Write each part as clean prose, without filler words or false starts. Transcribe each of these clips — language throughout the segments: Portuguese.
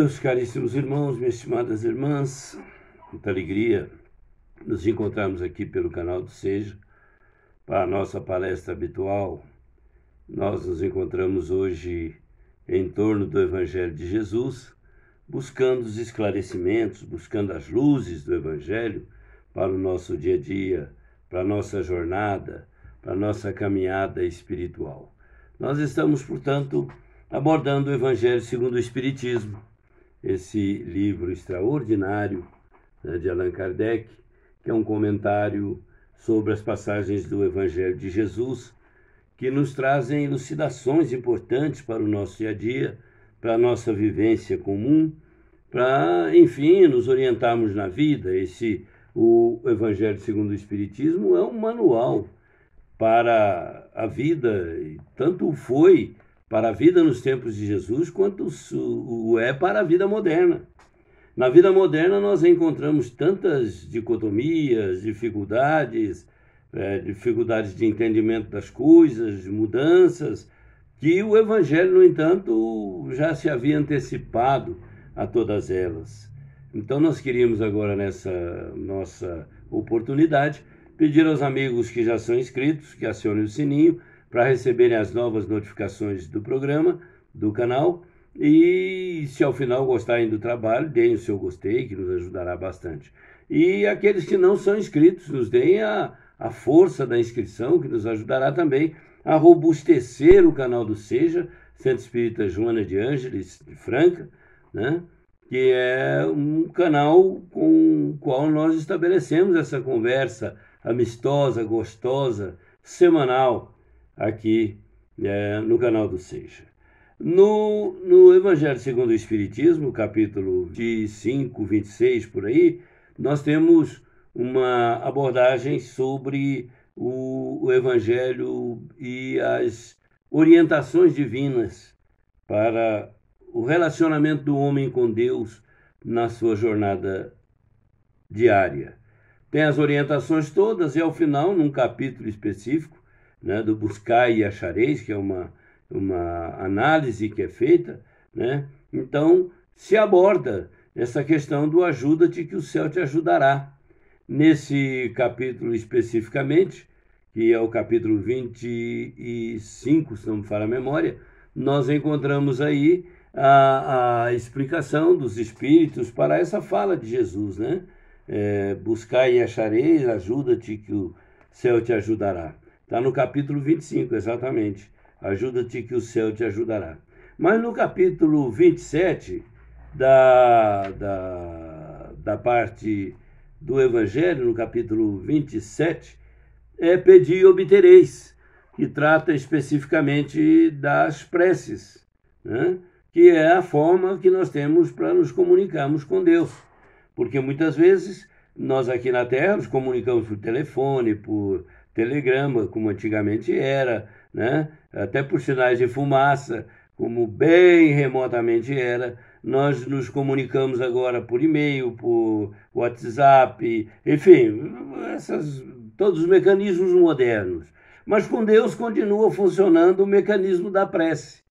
Meus caríssimos irmãos, minhas estimadas irmãs, muita alegria nos encontrarmos aqui pelo canal do Seja para a nossa palestra habitual. Nós nos encontramos hoje em torno do Evangelho de Jesus, buscando os esclarecimentos, buscando as luzes do Evangelho para o nosso dia a dia, para a nossa jornada, para a nossa caminhada espiritual. Nós estamos, portanto, abordando o Evangelho segundo o Espiritismo, esse livro extraordinário, de Allan Kardec, que é um comentário sobre as passagens do Evangelho de Jesus, que nos trazem elucidações importantes para o nosso dia a dia, para a nossa vivência comum, para, enfim, nos orientarmos na vida. O Evangelho segundo o Espiritismo é um manual para a vida, e tanto foi para a vida nos tempos de Jesus, quanto o é para a vida moderna. Na vida moderna nós encontramos tantas dicotomias, dificuldades de entendimento das coisas, de mudanças, que o Evangelho, no entanto, já se havia antecipado a todas elas. Então nós queríamos agora, nessa nossa oportunidade, pedir aos amigos que já são inscritos, que acionem o sininho, para receberem as novas notificações do programa, do canal, e se ao final gostarem do trabalho, deem o seu gostei, que nos ajudará bastante. E aqueles que não são inscritos, nos deem a força da inscrição, que nos ajudará também a robustecer o canal do Seja, Centro Espírita Joana de Ângeles, de Franca, né? Que é um canal com o qual nós estabelecemos essa conversa amistosa, gostosa, semanal, aqui no canal do Seja. No Evangelho segundo o Espiritismo, capítulo 25, 26, por aí, nós temos uma abordagem sobre o Evangelho e as orientações divinas para o relacionamento do homem com Deus na sua jornada diária. Tem as orientações todas e, ao final, num capítulo específico, do Buscai e Achareis, que é uma análise que é feita, então se aborda essa questão do ajuda-te que o céu te ajudará. Nesse capítulo especificamente, que é o capítulo 25, se não me falha a memória, nós encontramos aí a explicação dos Espíritos para essa fala de Jesus, Buscai e achareis, ajuda-te que o céu te ajudará. Está no capítulo 25, exatamente. Ajuda-te que o céu te ajudará. Mas no capítulo 27, da parte do Evangelho, no capítulo 27, é Pedi e obtereis, que trata especificamente das preces, que é a forma que nós temos para nos comunicarmos com Deus. Porque muitas vezes nós aqui na Terra nos comunicamos por telefone, por telegrama, como antigamente era, até por sinais de fumaça, como bem remotamente era. Nós nos comunicamos agora por e-mail, por WhatsApp, enfim, todos os mecanismos modernos. Mas com Deus continua funcionando o mecanismo da prece,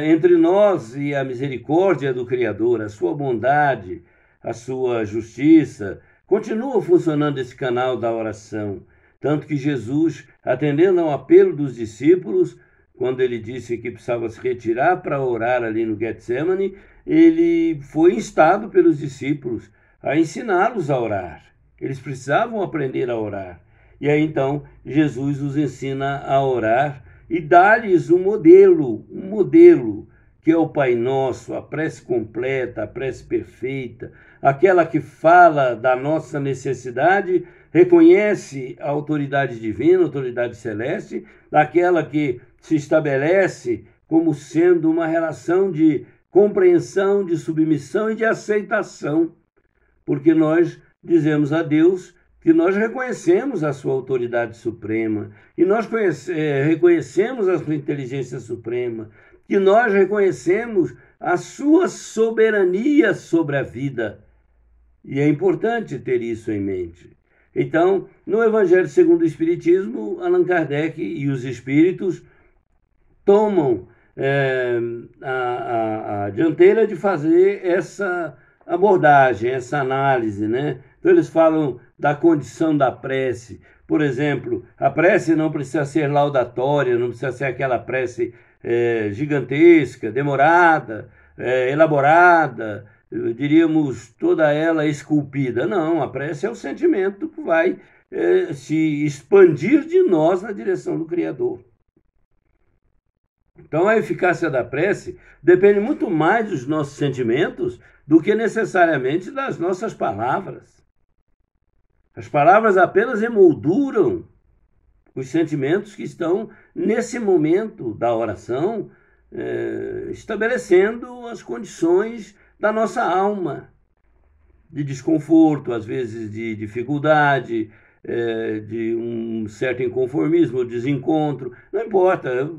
entre nós e a misericórdia do Criador, a sua bondade, a sua justiça, continua funcionando esse canal da oração. Tanto que Jesus, atendendo ao apelo dos discípulos, quando ele disse que precisava se retirar para orar ali no Getsemane, ele foi instado pelos discípulos a ensiná-los a orar. Eles precisavam aprender a orar. E aí então Jesus os ensina a orar e dá-lhes um modelo que é o Pai Nosso, a prece completa, a prece perfeita, aquela que fala da nossa necessidade, reconhece a autoridade divina, a autoridade celeste, daquela que se estabelece como sendo uma relação de compreensão, de submissão e de aceitação, porque nós dizemos a Deus que nós reconhecemos a sua autoridade suprema, e nós reconhecemos a sua inteligência suprema, que nós reconhecemos a sua soberania sobre a vida. E é importante ter isso em mente. Então, no Evangelho segundo o Espiritismo, Allan Kardec e os Espíritos tomam a dianteira de fazer essa abordagem, essa análise, né? Então eles falam da condição da prece. Por exemplo, a prece não precisa ser laudatória, não precisa ser aquela prece gigantesca, demorada, elaborada, diríamos toda ela esculpida. Não, a prece é o sentimento que vai se expandir de nós na direção do Criador. Então a eficácia da prece depende muito mais dos nossos sentimentos do que necessariamente das nossas palavras. As palavras apenas emolduram os sentimentos que estão nesse momento da oração, estabelecendo as condições da nossa alma, de desconforto, às vezes de dificuldade, de um certo inconformismo, desencontro, não importa.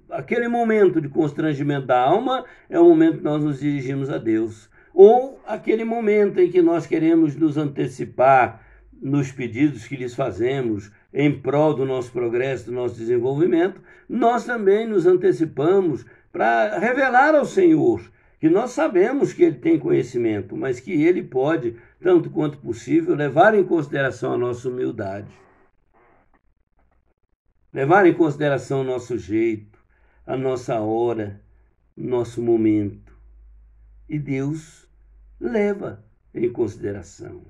Aquele momento de constrangimento da alma é o momento que nós nos dirigimos a Deus. Ou aquele momento em que nós queremos nos antecipar nos pedidos que lhes fazemos em prol do nosso progresso, do nosso desenvolvimento, nós também nos antecipamos para revelar ao Senhor que nós sabemos que Ele tem conhecimento, mas que Ele pode, tanto quanto possível, levar em consideração a nossa humildade, levar em consideração o nosso jeito, a nossa hora, nosso momento. E Deus leva em consideração.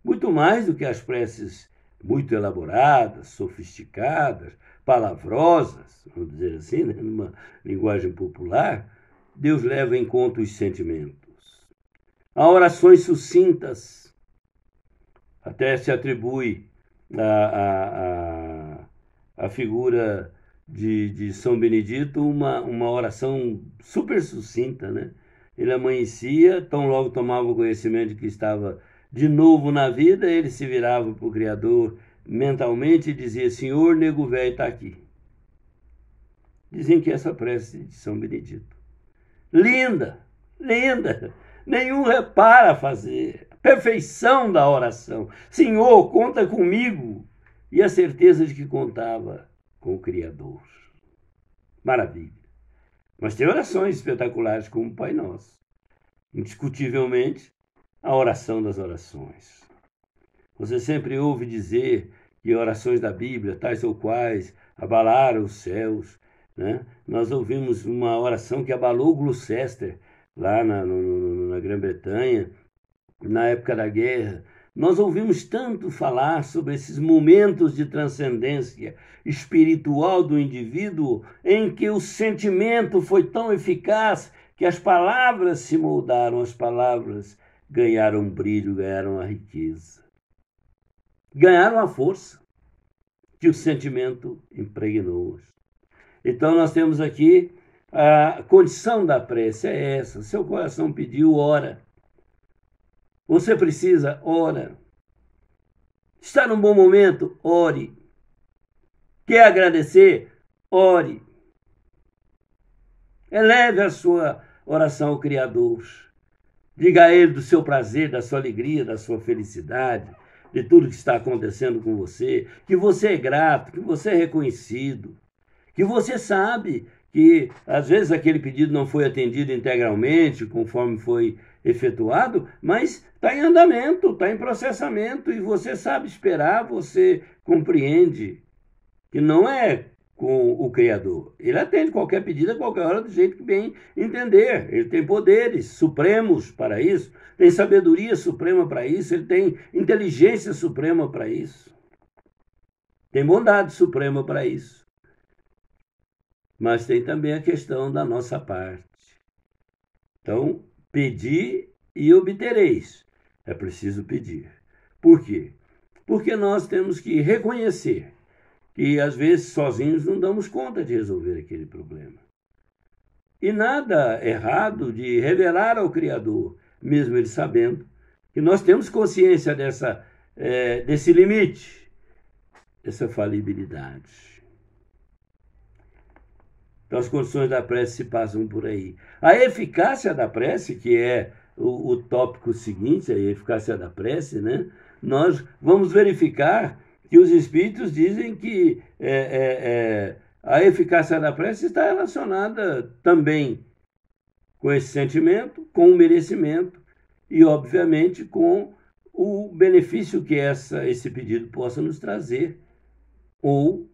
Muito mais do que as preces muito elaboradas, sofisticadas, palavrosas, vamos dizer assim, né, numa linguagem popular, Deus leva em conta os sentimentos. Há orações sucintas, até se atribui a figura de São Benedito uma oração super sucinta, né? Ele amanhecia, tão logo tomava o conhecimento de que estava de novo na vida, ele se virava para o Criador mentalmente e dizia: Senhor, nego velho está aqui. Dizem que essa prece de São Benedito. Linda, linda, nenhum reparo a fazer. Perfeição da oração. Senhor, conta comigo. E a certeza de que contava com o Criador. Maravilha. Mas tem orações espetaculares como o Pai Nosso. Indiscutivelmente, a oração das orações. Você sempre ouve dizer que orações da Bíblia, tais ou quais, abalaram os céus, né? Nós ouvimos uma oração que abalou Gloucester, lá na Grã-Bretanha, na época da guerra. Nós ouvimos tanto falar sobre esses momentos de transcendência espiritual do indivíduo em que o sentimento foi tão eficaz que as palavras se moldaram, as palavras ganharam brilho, ganharam a riqueza, ganharam a força que o sentimento impregnou. Então nós temos aqui a condição da prece, é essa. Seu coração pediu, ora. Você precisa, ora. Está num bom momento, ore. Quer agradecer? Ore. Eleve a sua oração ao Criador. Diga a Ele do seu prazer, da sua alegria, da sua felicidade, de tudo que está acontecendo com você, que você é grato, que você é reconhecido, que você sabe que às vezes aquele pedido não foi atendido integralmente, conforme foi efetuado, mas está em andamento, está em processamento e você sabe esperar, você compreende que não é com o Criador. Ele atende qualquer pedido a qualquer hora do jeito que bem entender. Ele tem poderes supremos para isso, tem sabedoria suprema para isso, ele tem inteligência suprema para isso, tem bondade suprema para isso. Mas tem também a questão da nossa parte. Então, pedi e obtereis. É preciso pedir. Por quê? Porque nós temos que reconhecer que, às vezes, sozinhos não damos conta de resolver aquele problema. E nada errado de revelar ao Criador, mesmo ele sabendo, que nós temos consciência desse limite, dessa falibilidade. Então, as condições da prece se passam por aí. A eficácia da prece, que é o tópico seguinte, a eficácia da prece, né? Nós vamos verificar que os Espíritos dizem que A eficácia da prece está relacionada também com esse sentimento, com o merecimento e, obviamente, com o benefício que esse pedido possa nos trazer, ou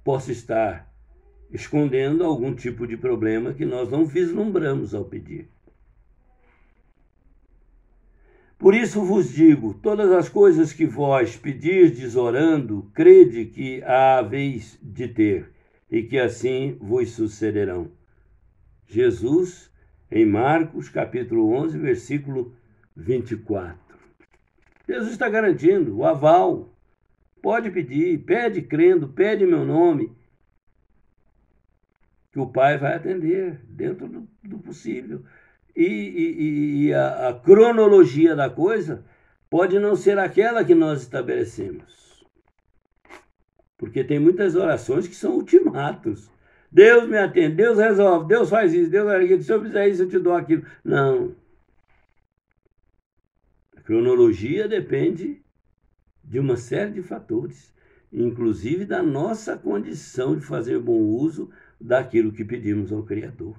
possa estar escondendo algum tipo de problema que nós não vislumbramos ao pedir. Por isso vos digo, todas as coisas que vós pedirdes orando, crede que a haveis de ter, e que assim vos sucederão. Jesus, em Marcos, capítulo 11, versículo 24. Jesus está garantindo o aval. Pode pedir, pede crendo, pede meu nome, que o Pai vai atender dentro do possível. E a cronologia da coisa pode não ser aquela que nós estabelecemos. Porque tem muitas orações que são ultimatos. Deus me atende, Deus resolve, Deus faz isso, Deus faz aquilo, se eu fizer isso eu te dou aquilo. Não. A cronologia depende de uma série de fatores, inclusive da nossa condição de fazer bom uso daquilo que pedimos ao Criador.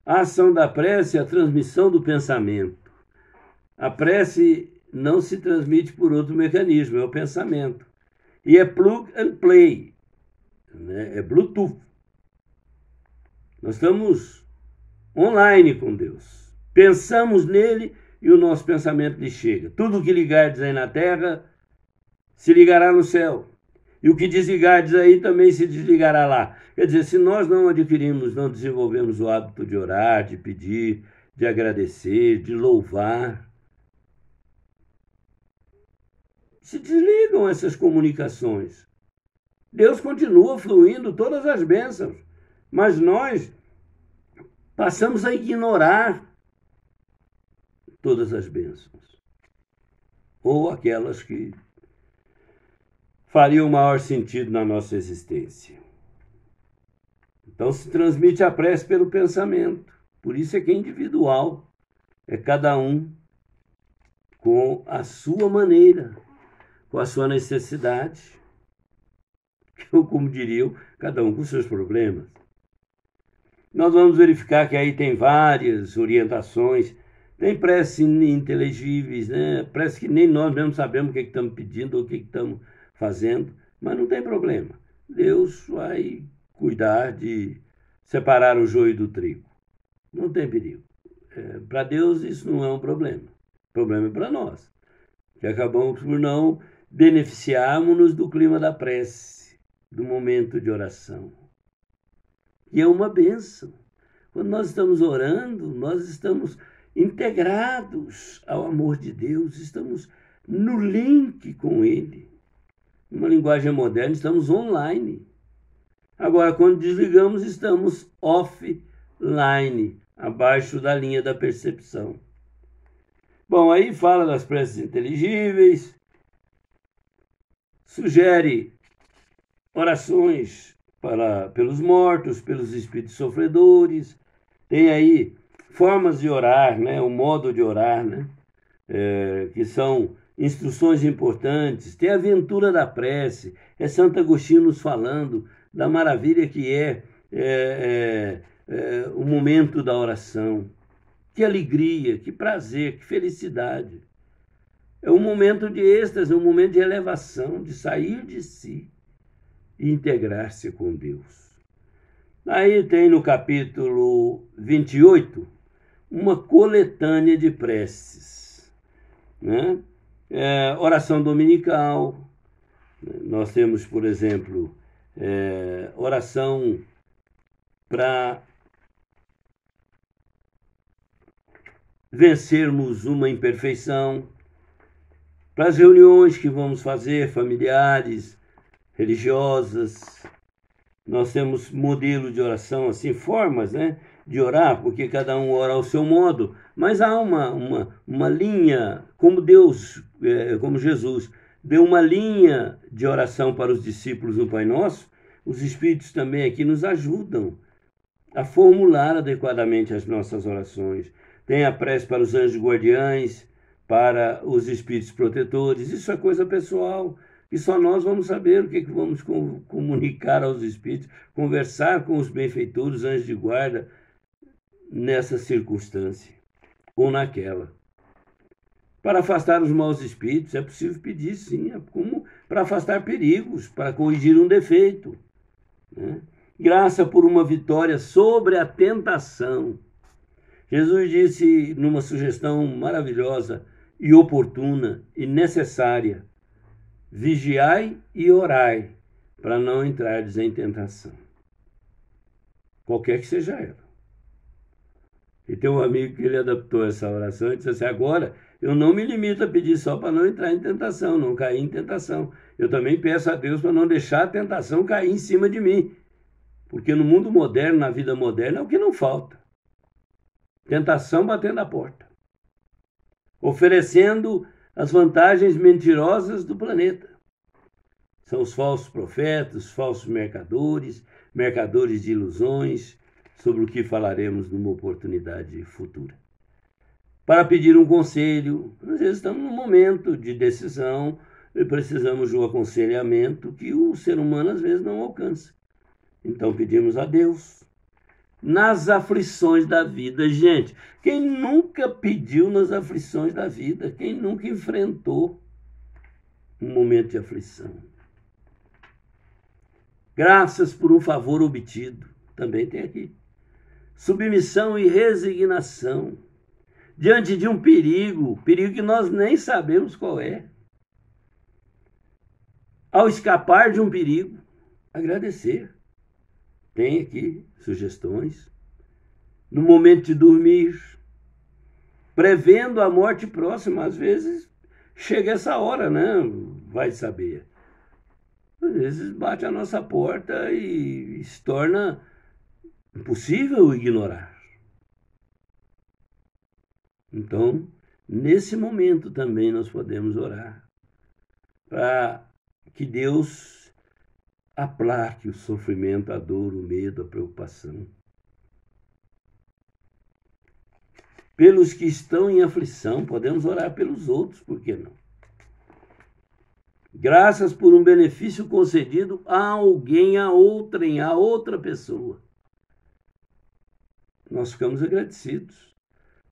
A ação da prece é a transmissão do pensamento. A prece não se transmite por outro mecanismo, é o pensamento. E é plug and play, né? É Bluetooth. Nós estamos online com Deus. Pensamos nele e o nosso pensamento lhe chega. Tudo que ligardes aí na terra se ligará no céu. E o que desligardes aí também se desligará lá. Quer dizer, se nós não adquirimos, não desenvolvemos o hábito de orar, de pedir, de agradecer, de louvar, se desligam essas comunicações. Deus continua fluindo todas as bênçãos, mas nós passamos a ignorar todas as bênçãos, ou aquelas que fariam maior sentido na nossa existência. Então se transmite a prece pelo pensamento. Por isso é que é individual. É cada um com a sua maneira, com a sua necessidade. Ou, como diriam, cada um com seus problemas. Nós vamos verificar que aí tem várias orientações. Tem preces ininteligíveis, né? Prece que nem nós mesmos sabemos o que estamos pedindo ou o que estamos fazendo, mas não tem problema. Deus vai cuidar de separar o joio do trigo. Não tem perigo. Para Deus isso não é um problema. O problema é para nós, que acabamos por não beneficiarmos-nos do clima da prece, do momento de oração. E é uma bênção. Quando nós estamos orando, nós estamos integrados ao amor de Deus, estamos no link com Ele. Numa linguagem moderna, estamos online. Agora, quando desligamos, estamos offline, abaixo da linha da percepção. Bom, aí fala das preces inteligíveis, sugere orações pelos mortos, pelos espíritos sofredores. Tem aí formas de orar, né? O modo de orar, né? Que são instruções importantes. Tem a aventura da prece, é Santo Agostinho nos falando da maravilha que o momento da oração. Que alegria, que prazer, que felicidade. É um momento de êxtase, um momento de elevação, de sair de si e integrar-se com Deus. Aí tem no capítulo 28 uma coletânea de preces, né? Oração dominical. Nós temos, por exemplo, oração para vencermos uma imperfeição, para as reuniões que vamos fazer, familiares, religiosas. Nós temos modelo de oração, assim, formas, né, de orar, porque cada um ora ao seu modo, mas há uma linha, como Jesus deu uma linha de oração para os discípulos no Pai Nosso. Os Espíritos também aqui nos ajudam a formular adequadamente as nossas orações. Tem a prece para os anjos guardiães, para os espíritos protetores. Isso é coisa pessoal que só nós vamos saber o que vamos comunicar aos espíritos, conversar com os benfeitores, anjos de guarda, nessa circunstância ou naquela. Para afastar os maus espíritos, é possível pedir, sim, como para afastar perigos, para corrigir um defeito, né? Graça por uma vitória sobre a tentação. Jesus disse numa sugestão maravilhosa e oportuna e necessária: vigiai e orai, para não entrardes em tentação, qualquer que seja ela. E tem um amigo que ele adaptou essa oração e disse assim: agora eu não me limito a pedir só para não entrar em tentação, não cair em tentação. Eu também peço a Deus para não deixar a tentação cair em cima de mim. Porque no mundo moderno, na vida moderna, é o que não falta. Tentação batendo a porta. Oferecendo as vantagens mentirosas do planeta. São os falsos profetas, os falsos mercadores, mercadores de ilusões, sobre o que falaremos numa oportunidade futura. Para pedir um conselho, às vezes estamos num momento de decisão e precisamos de um aconselhamento que o ser humano às vezes não alcança. Então pedimos a Deus. Nas aflições da vida, gente, quem nunca pediu nas aflições da vida? Quem nunca enfrentou um momento de aflição? Graças por um favor obtido, também tem aqui. Submissão e resignação diante de um perigo que nós nem sabemos qual é. Ao escapar de um perigo, agradecer. Tem aqui sugestões. No momento de dormir, prevendo a morte próxima, às vezes chega essa hora, né? Vai saber. Às vezes bate a nossa porta e se torna impossível ignorar. Então, nesse momento também nós podemos orar para que Deus aplaque o sofrimento, a dor, o medo, a preocupação. Pelos que estão em aflição, podemos orar pelos outros, por que não? Graças por um benefício concedido a alguém, a outra pessoa. Nós ficamos agradecidos.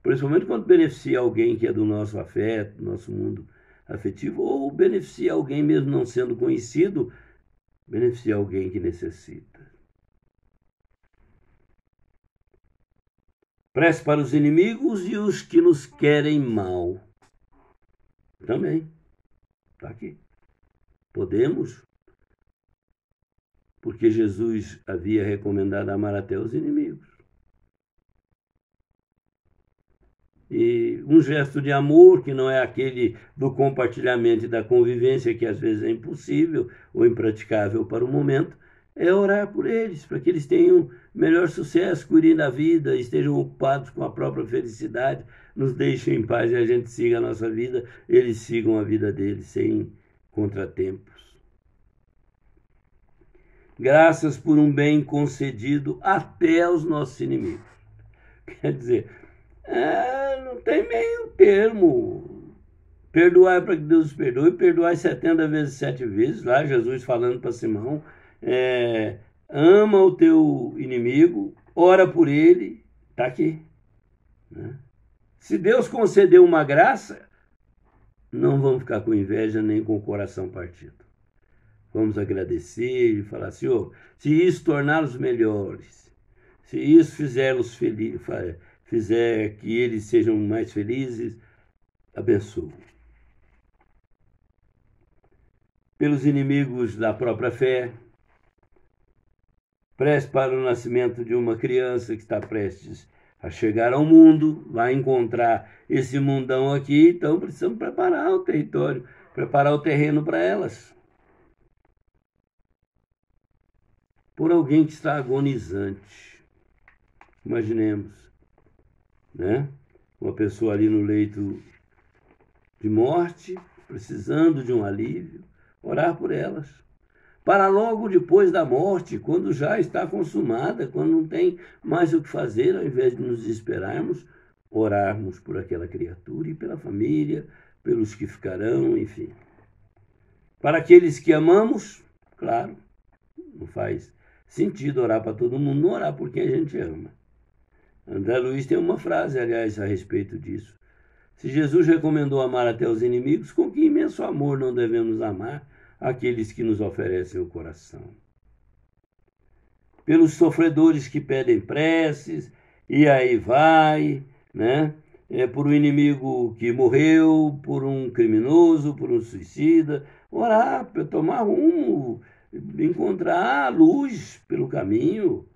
Principalmente quando beneficia alguém que é do nosso afeto, do nosso mundo afetivo, ou beneficia alguém mesmo não sendo conhecido, beneficia alguém que necessita. Prece para os inimigos e os que nos querem mal. Também. Está aqui. Podemos, porque Jesus havia recomendado amar até os inimigos. E um gesto de amor, que não é aquele do compartilhamento e da convivência, que às vezes é impossível ou impraticável para o momento, é orar por eles, para que eles tenham melhor sucesso, cuidem da vida, estejam ocupados com a própria felicidade, nos deixem em paz e a gente siga a nossa vida, eles sigam a vida deles sem contratempos. Graças por um bem concedido até aos nossos inimigos. Quer dizer, não tem meio termo. Perdoar para que Deus nos perdoe, perdoar 70 vezes 7 vezes, lá Jesus falando para Simão, ama o teu inimigo, ora por ele, está aqui. Né? Se Deus concedeu uma graça, não vamos ficar com inveja nem com o coração partido. Vamos agradecer e falar: Senhor, se isso torná-los melhores, se isso fizê-los felizes, fizer que eles sejam mais felizes, abençoe. Pelos inimigos da própria fé, prece para o nascimento de uma criança que está prestes a chegar ao mundo, vai encontrar esse mundão aqui, então precisamos preparar o território, preparar o terreno para elas. Por alguém que está agonizante. Imaginemos, né? Uma pessoa ali no leito de morte, precisando de um alívio, orar por elas. Para logo depois da morte, quando já está consumada, quando não tem mais o que fazer, ao invés de nos desesperarmos, orarmos por aquela criatura e pela família, pelos que ficarão, enfim. Para aqueles que amamos, claro, não faz sentido orar para todo mundo, não orar por quem a gente ama. André Luiz tem uma frase, aliás, a respeito disso. Se Jesus recomendou amar até os inimigos, com que imenso amor não devemos amar aqueles que nos oferecem o coração? Pelos sofredores que pedem preces, e aí vai, né? Por um inimigo que morreu, por um criminoso, por um suicida, orar para tomar rumo, encontrar luz pelo caminho,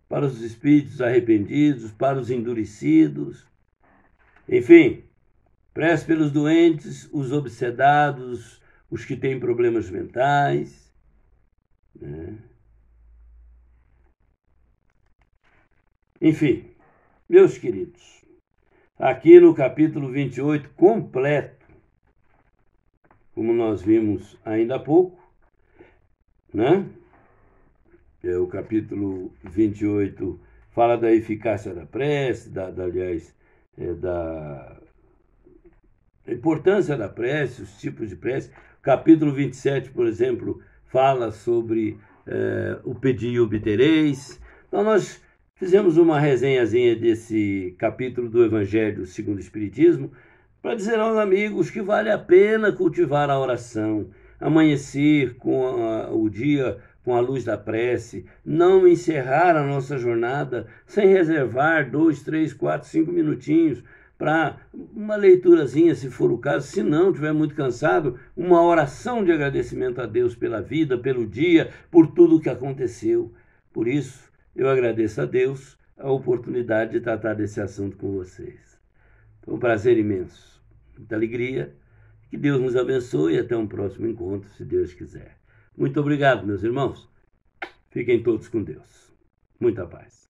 para os espíritos arrependidos, para os endurecidos. Enfim, prece pelos doentes, os obsedados, os que têm problemas mentais, né? Enfim, meus queridos, aqui no capítulo 28, completo, como nós vimos ainda há pouco, né? O capítulo 28 fala da eficácia da prece, da importância da prece, os tipos de prece. O capítulo 27, por exemplo, fala sobre o pedir e obtereis. Então, nós fizemos uma resenhazinha desse capítulo do Evangelho segundo o Espiritismo para dizer aos amigos que vale a pena cultivar a oração, amanhecer com o dia com a luz da prece, não encerrar a nossa jornada sem reservar 2, 3, 4, 5 minutinhos para uma leiturazinha, se for o caso. Se não estiver muito cansado, uma oração de agradecimento a Deus pela vida, pelo dia, por tudo o que aconteceu. Por isso, eu agradeço a Deus a oportunidade de tratar desse assunto com vocês. Foi um prazer imenso, muita alegria. Que Deus nos abençoe e até um próximo encontro, se Deus quiser. Muito obrigado, meus irmãos. Fiquem todos com Deus. Muita paz.